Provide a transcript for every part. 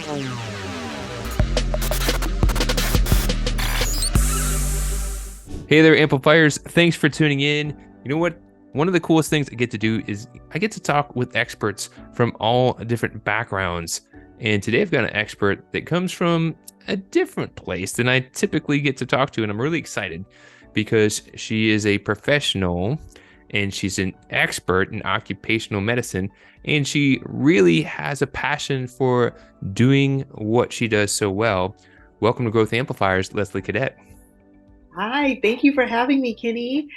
Hey there, Amplifiers. Thanks for tuning in. You know what? One of the coolest things I get to do is I get to talk with experts from all different backgrounds. And today I've got an expert that comes from a different place than I typically get to talk to. And I'm really excited because she is a professional and she's an expert in occupational medicine. And she really has a passion for doing what she does so well. Welcome to Growth Amplifiers, Leslie Cadet. Hi, thank you for having me, Kenny.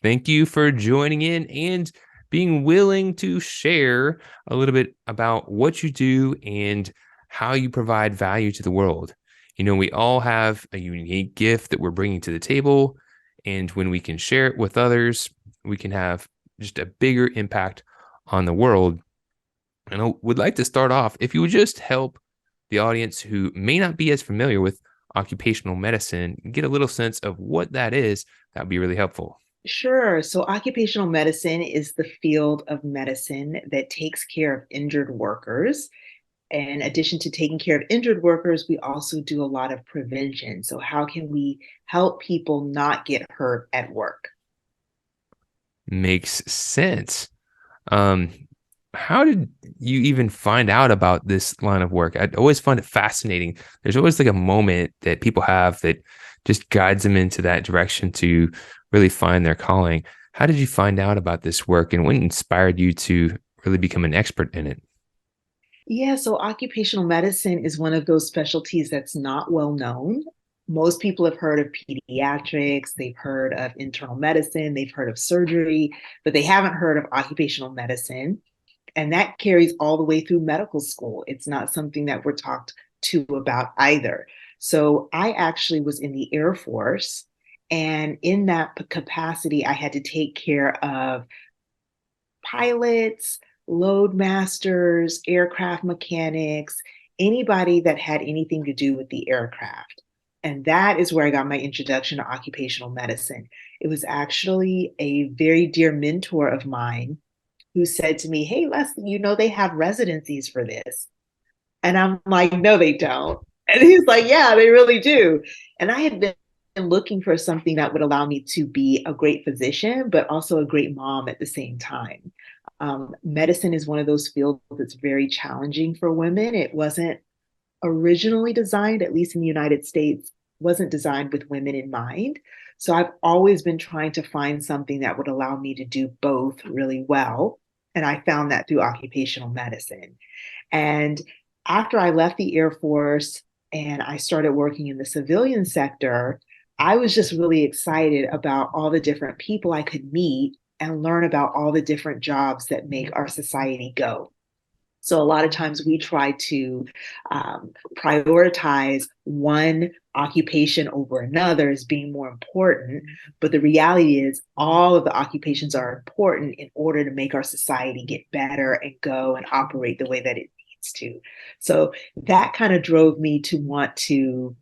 Thank you for joining in and being willing to share a little bit about what you do and how you provide value to the world. You know, we all have a unique gift that we're bringing to the table, and when we can share it with others, we can have just a bigger impact on the world. And I would like to start off, if you would just help the audience who may not be as familiar with occupational medicine get a little sense of what that is, that would be really helpful. Sure. So, occupational medicine is the field of medicine that takes care of injured workers. In addition to taking care of injured workers, we also do a lot of prevention. So, how can we help people not get hurt at work? Makes sense. Um, how did you even find out about this line of work? I always find it fascinating. There's always like a moment that people have that just guides them into that direction to really find their calling. How did you find out about this work and what inspired you to really become an expert in it? Yeah, so occupational medicine is one of those specialties that's not well known. Most people have heard of pediatrics, they've heard of internal medicine, they've heard of surgery, but they haven't heard of occupational medicine. And that carries all the way through medical school. It's not something that we're talked to about either. So I actually was in the Air Force, and in that capacity, I had to take care of pilots, load masters, aircraft mechanics, anybody that had anything to do with the aircraft. And that is where I got my introduction to occupational medicine. It was actually a very dear mentor of mine who said to me, "Hey, Leslie, you know, they have residencies for this." And I'm like, "No, they don't." And he's like, "Yeah, they really do." And I had been looking for something that would allow me to be a great physician, but also a great mom at the same time. Medicine is one of those fields that's very challenging for women. It wasn't originally designed, at least in the United States, wasn't designed with women in mind. So I've always been trying to find something that would allow me to do both really well. And I found that through occupational medicine. And after I left the Air Force and I started working in the civilian sector, I was just really excited about all the different people I could meet and learn about all the different jobs that make our society go. So a lot of times we try to prioritize one occupation over another as being more important. But the reality is, all of the occupations are important in order to make our society get better and go and operate the way that it needs to. So that kind of drove me to want to,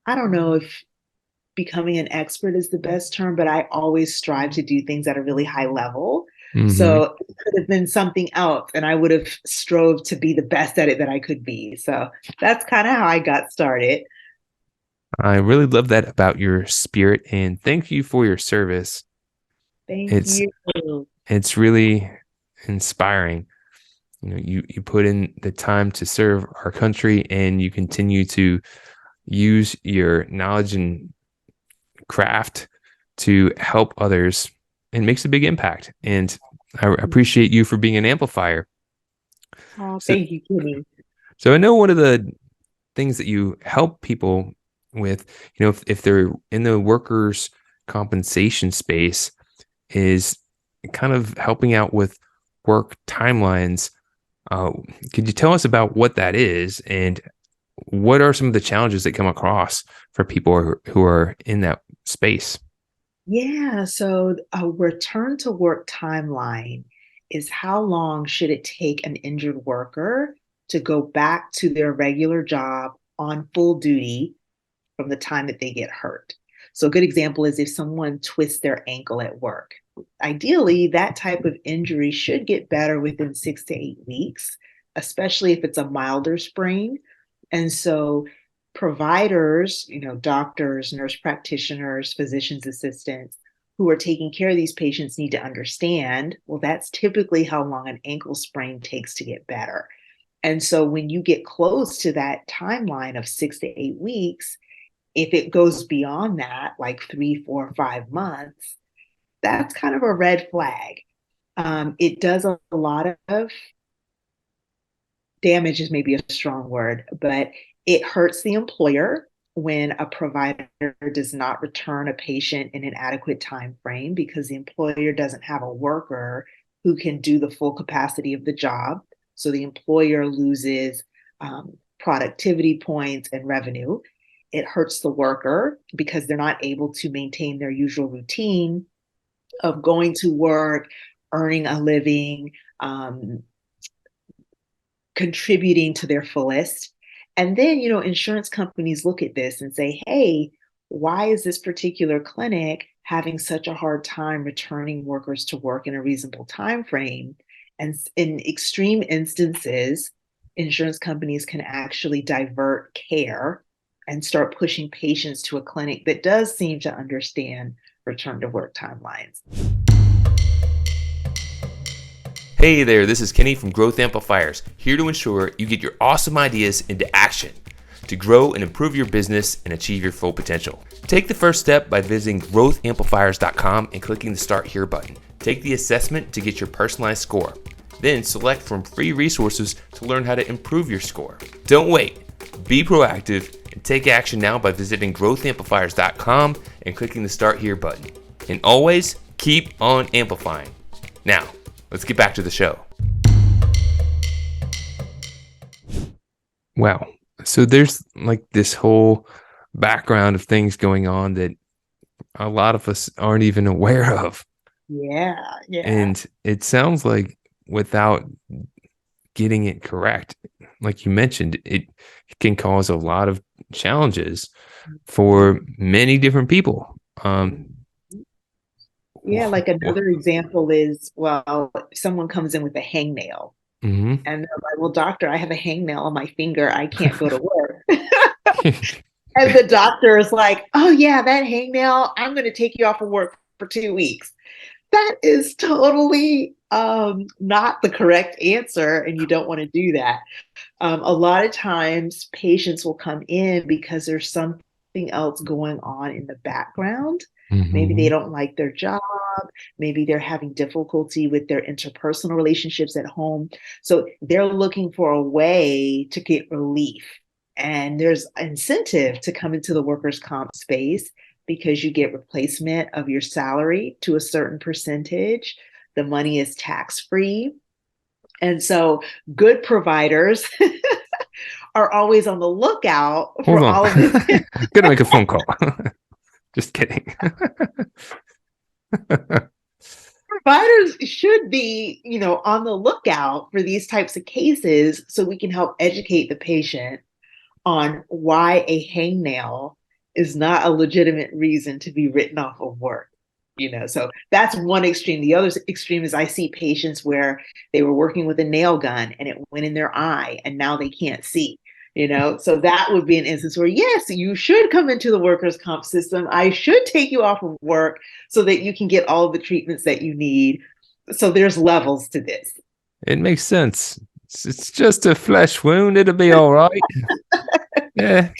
I don't know if becoming an expert is the best term, but I always strive to do things at a really high level. Mm-hmm. So it could have been something else, and I would have strove to be the best at it that I could be. So that's kind of how I got started. I really love that about your spirit, and thank you for your service. Thank It's you. it's really inspiring. You know, you put in the time to serve our country, and you continue to use your knowledge and craft to help others, and makes a big impact. And I appreciate you for being an amplifier. Oh, So, thank you, Kenny. so I know one of the things that you help people with, you know, if they're in the workers' compensation space, is kind of helping out with work timelines. Uh, could you tell us about what that is and what are some of the challenges that come across for people who are in that space? Yeah, so a return to work timeline is how long should it take an injured worker to go back to their regular job on full duty from the time that they get hurt. So a good example is if someone twists their ankle at work. Ideally, that type of injury should get better within 6 to 8 weeks. especially if it's a milder sprain. And so providers, doctors, nurse practitioners, physician's assistants who are taking care of these patients need to understand, well, that's typically how long an ankle sprain takes to get better. And so when you get close to that timeline of 6 to 8 weeks, if it goes beyond that, like 3, 4, 5 months, that's kind of a red flag. It does a lot of damage, is maybe a strong word, but it hurts the employer when a provider does not return a patient in an adequate time frame because the employer doesn't have a worker who can do the full capacity of the job. So the employer loses productivity points and revenue. It hurts the worker because they're not able to maintain their usual routine of going to work, earning a living, contributing to their fullest. And then, insurance companies look at this and say, hey, why is this particular clinic having such a hard time returning workers to work in a reasonable time frame? And in extreme instances, insurance companies can actually divert care and start pushing patients to a clinic that does seem to understand return to work timelines. Hey there, this is Kenny from Growth Amplifiers, here to ensure you get your awesome ideas into action to grow and improve your business and achieve your full potential. Take the first step by visiting growthamplifiers.com and clicking the Start Here button. Take the assessment to get your personalized score. Then select from free resources to learn how to improve your score. Don't wait. Be proactive and take action now by visiting growthamplifiers.com and clicking the Start Here button. And always keep on amplifying. Now, let's get back to the show. Wow. So there's like this whole background of things going on that a lot of us aren't even aware of. Yeah. And it sounds like without getting it correct, like you mentioned, it can cause a lot of challenges for many different people. Yeah, like another example is, well, someone comes in with a hangnail Mm-hmm. and they're like, well, doctor, I have a hangnail on my finger. I can't go to work. And the doctor is like, oh, yeah, that hangnail, I'm going to take you off of work for 2 weeks. That is totally not the correct answer. And you don't want to do that. A lot of times patients will come in because there's something else going on in the background. Maybe they don't like their job. Maybe they're having difficulty with their interpersonal relationships at home. So they're looking for a way to get relief. And there's incentive to come into the workers' comp space because you get replacement of your salary to a certain percentage. The money is tax-free. And so good providers are always on the lookout for Hold on. all of this. Gonna make a phone call. Just kidding. Providers should be, on the lookout for these types of cases so we can help educate the patient on why a hangnail is not a legitimate reason to be written off of work. So that's one extreme. The other extreme is I see patients where they were working with a nail gun and it went in their eye and now they can't see. So that would be an instance where, yes, you should come into the workers' comp system. I should take you off of work so that you can get all of the treatments that you need. So there's levels to this. It makes sense. It's just a flesh wound. It'll be all right. Yeah.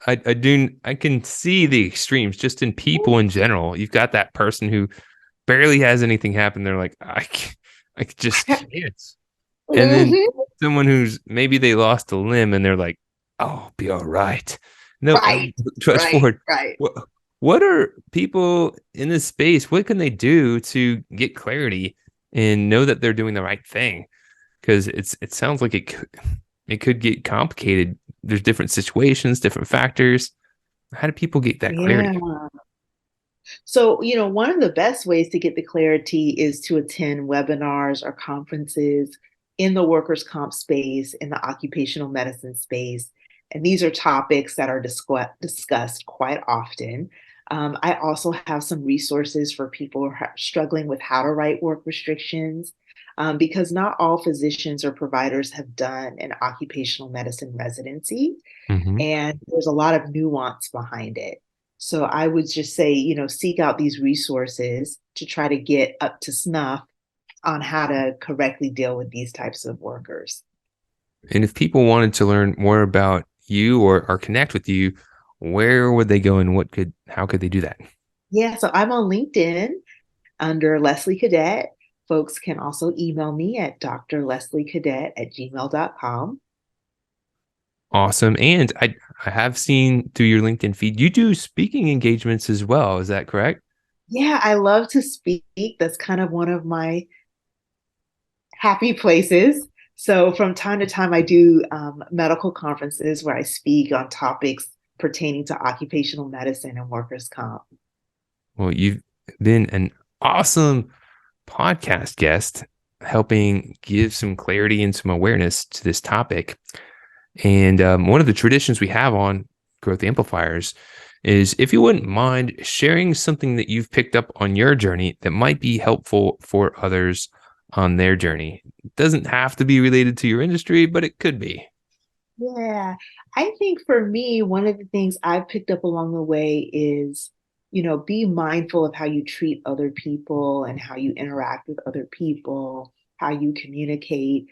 I can see the extremes just in people in general. You've got that person who barely has anything happen. They're like, I just can't. And then someone who's maybe they lost a limb and they're like, oh, I'll be all right. No, Right. trust forward. Right. What are people in this space? What can they do to get clarity and know that they're doing the right thing? Because it sounds like it could get complicated. There's different situations, different factors. How do people get that clarity? Yeah. So, one of the best ways to get the clarity is to attend webinars or conferences in the workers' comp space, in the occupational medicine space. And these are topics that are discussed quite often. I also have some resources for people who are struggling with how to write work restrictions. because not all physicians or providers have done an occupational medicine residency, Hmm. and there's a lot of nuance behind it. So I would just say, seek out these resources to try to get up to snuff on how to correctly deal with these types of workers. And if people wanted to learn more about you or connect with you, where would they go and how could they do that? Yeah, so I'm on LinkedIn under Leslie Cadet. Folks can also email me at drlesliecadet@gmail.com. Awesome. And I have seen through your LinkedIn feed, you do speaking engagements as well. Is that correct? Yeah, I love to speak. That's kind of one of my happy places. So from time to time, I do medical conferences where I speak on topics pertaining to occupational medicine and workers' comp. Well, you've been an awesome podcast guest, helping give some clarity and some awareness to this topic. And one of the traditions we have on Growth Amplifiers is if you wouldn't mind sharing something that you've picked up on your journey that might be helpful for others on their journey. It doesn't have to be related to your industry, but it could be. Yeah, I think for me, one of the things I've picked up along the way is, be mindful of how you treat other people and how you interact with other people, how you communicate,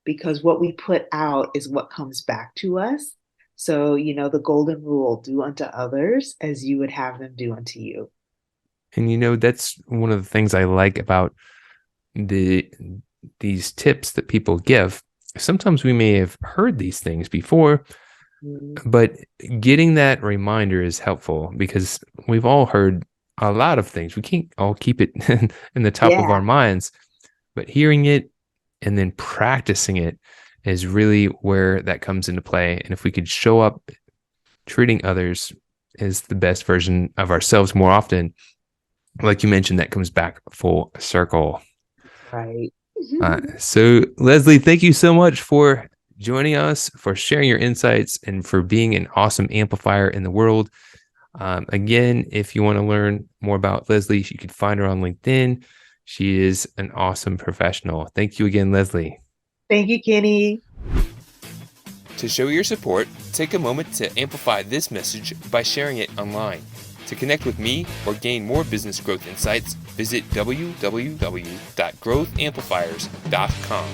because what we put out is what comes back to us. So, the golden rule, do unto others as you would have them do unto you. And that's one of the things I like about the these tips that people give. Sometimes we may have heard these things before, Mhm. but getting that reminder is helpful because we've all heard a lot of things. We can't all keep it in the top of Yeah, our minds, but hearing it and then practicing it is really where that comes into play. And if we could show up treating others as the best version of ourselves more often, like you mentioned, that comes back full circle. right. So, Leslie, thank you so much for joining us, for sharing your insights, and for being an awesome amplifier in the world. Again, if you want to learn more about Leslie, you can find her on LinkedIn. She is an awesome professional. Thank you again, Leslie. Thank you, Kenny. To show your support, take a moment to amplify this message by sharing it online. To connect with me or gain more business growth insights, visit www.growthamplifiers.com.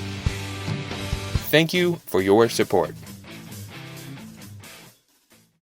Thank you for your support.